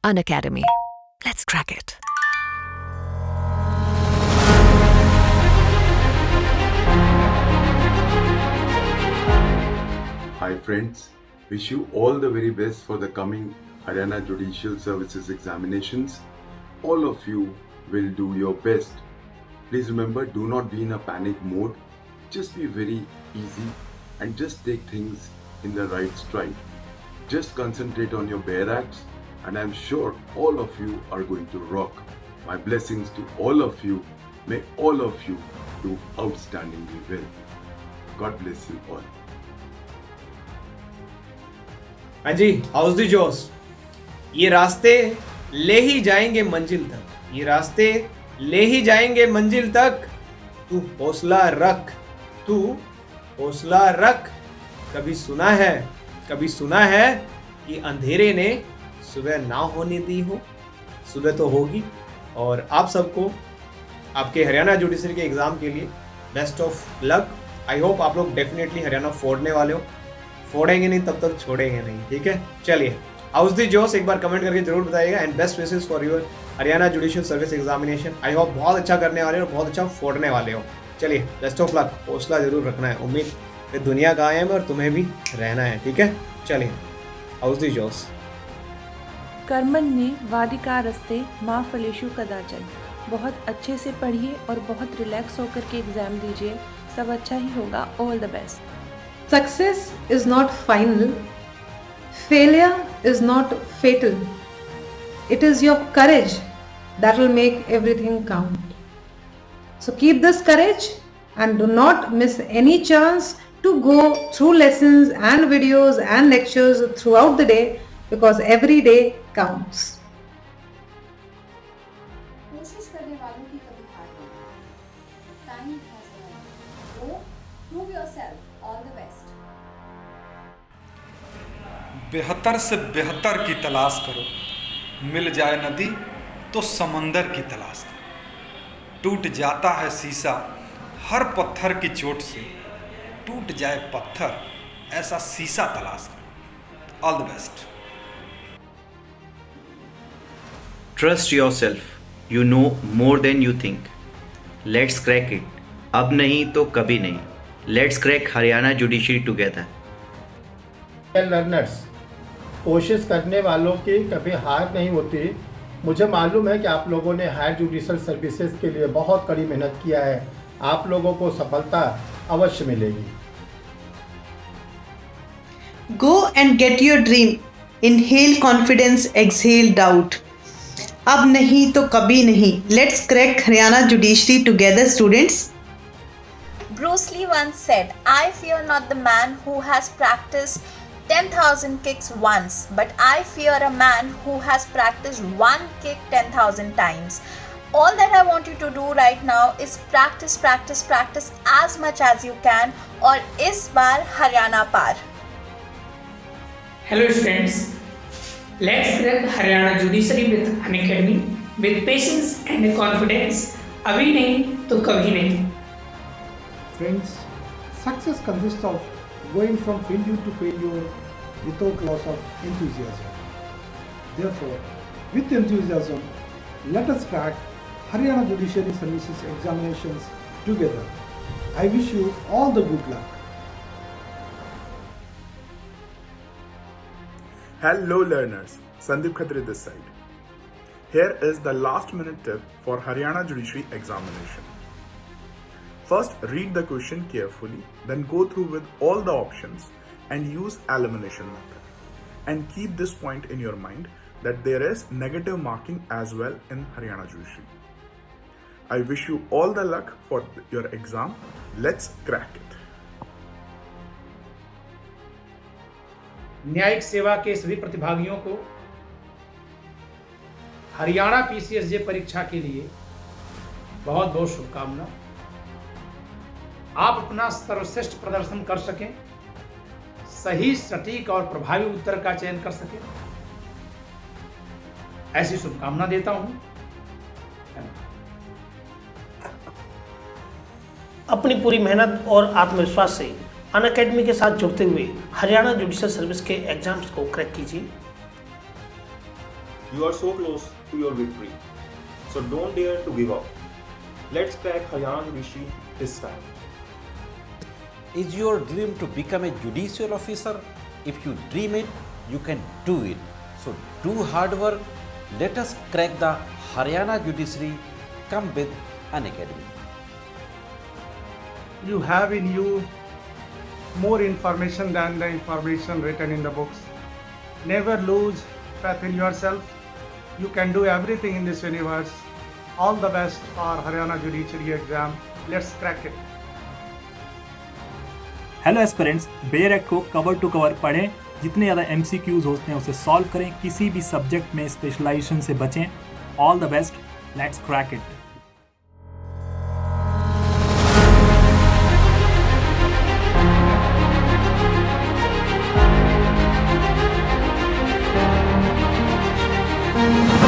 Unacademy. Let's crack it. Hi friends, wish you all the very best for the coming Haryana Judicial Services examinations. All of you will do your best. Please remember, do not be in a panic mode. Just be very easy and just take things in the right stride. Just concentrate on your bare acts and I'm sure all of you are going to rock. My blessings to all of you. May all of you do outstandingly well. God bless you all. हाँ जी, house दी जोश। ये रास्ते ले ही जाएंगे मंजिल तक, ये रास्ते ले ही जाएंगे मंजिल तक। तू हौसला रख, तू हौसला रख। कभी सुना है कि अंधेरे ने सुबह ना होने दी हो, सुबह तो होगी। और आप सबको आपके हरियाणा जुडिशरी के एग्ज़ाम के लिए best of luck. I hope आप लोग डेफिनेटली हरियाणा फोड़ने वाले हो, फोड़ेंगे नहीं तब तक छोड़ेंगे नहीं, ठीक है। चलिए, हाउस दी जोश एक बार कमेंट करके जरूर बताइएगा and best wishes for your Haryana judicial service examination. I hope बहुत अच्छा करने वाले हो और बहुत अच्छा फोड़ने वाले हो। चलिए, बेस्ट ऑफ लक। हौसला जरूर रखना है, उम्मीद कि दुनिया कायम है और तुम्हें भी रहना है, ठीक है। चलिए, हाउस दी जोश। कर्मण्ये वाधिकारस्ते माँ फलेषु कदाचन। बहुत अच्छे से पढ़िए और बहुत रिलैक्स होकर के एग्ज़ाम दीजिए, सब अच्छा ही होगा। All the best. Success is not final. Failure is not fatal. It is your courage that will make everything count. So keep this courage and do not miss any chance to go through lessons and videos and lectures throughout the day because every day counts. कोशिश करने वालों की कभी हार नहीं। Time has arrived. Go, prove yourself. All the best. बेहतर से बेहतर की तलाश करो, मिल जाए नदी तो समंदर की तलाश करो। टूट जाता है शीशा हर पत्थर की चोट से, टूट जाए पत्थर ऐसा शीशा तलाश करो। All the best. Trust yourself. You know more than you think. Let's crack it. अब नहीं तो कभी नहीं. Let's crack Haryana judiciary together. Learners, कोशिश करने वालों की कभी हार नहीं होती। मुझे मालूम है कि आप लोगों ने हायर जुडिशल सर्विसेज के लिए बहुत कड़ी मेहनत किया है। आप लोगों को सफलता अवश्य मिलेगी। Go and get your dream. Inhale confidence, exhale doubt. अब नहीं तो कभी नहीं. Let's crack Haryana judiciary together students. Bruce Lee once said, I fear not the man who has practiced 10,000 kicks once, but I fear a man who has practiced one kick 10,000 times. All that I want you to do right now is practice, practice, practice as much as you can और इस बार हरियाणा पार। Hello students, let's crack Haryana Judiciary with Unacademy with patience and confidence. अभी नहीं तो कभी नहीं। Friends, success consists of going from failure to failure without loss of enthusiasm. Therefore, with enthusiasm, let us crack Haryana Judiciary Services examinations together. I wish you all the good luck. Hello learners, Sandeep Khatri this side. Here is the last minute tip for Haryana Judiciary examination. First, read the question carefully, then go through with all the options and use elimination method. And keep this point in your mind that there is negative marking as well in Haryana Judiciary. I wish you all the luck for your exam. Let's crack it. न्यायिक सेवा के सभी प्रतिभागियों को Haryana PCSJ परीक्षा के लिए बहुत बहुत शुभकामना। आप अपना सर्वश्रेष्ठ प्रदर्शन कर सकें, सही, सटीक और प्रभावी उत्तर का चयन कर सकें, ऐसी शुभकामना देता हूं। अपनी पूरी मेहनत और आत्मविश्वास से अनअकैडमी के साथ जुड़ते हुए हरियाणा जुडिशियल सर्विस के एग्जाम्स को क्रैक कीजिए। You are so close to your victory. So don't dare to give up. Let's crack Haryana Judiciary this time. Is your dream to become a judicial officer? If you dream it, you can do it. So do hard work. Let us crack the Haryana Judiciary. Come with Unacademy. You have in you more information than the information written in the books. Never lose faith in yourself. You can do everything in this universe. All the best for Haryana Judiciary exam. Let's crack it. Hello aspirants, bare act को cover to cover पढ़ें, जितने ज़्यादा MCQs होते हैं उसे solve करें, किसी भी सब्जेक्ट में स्पेशलाइजेशन से बचें. All the best, let's crack it. Thank you.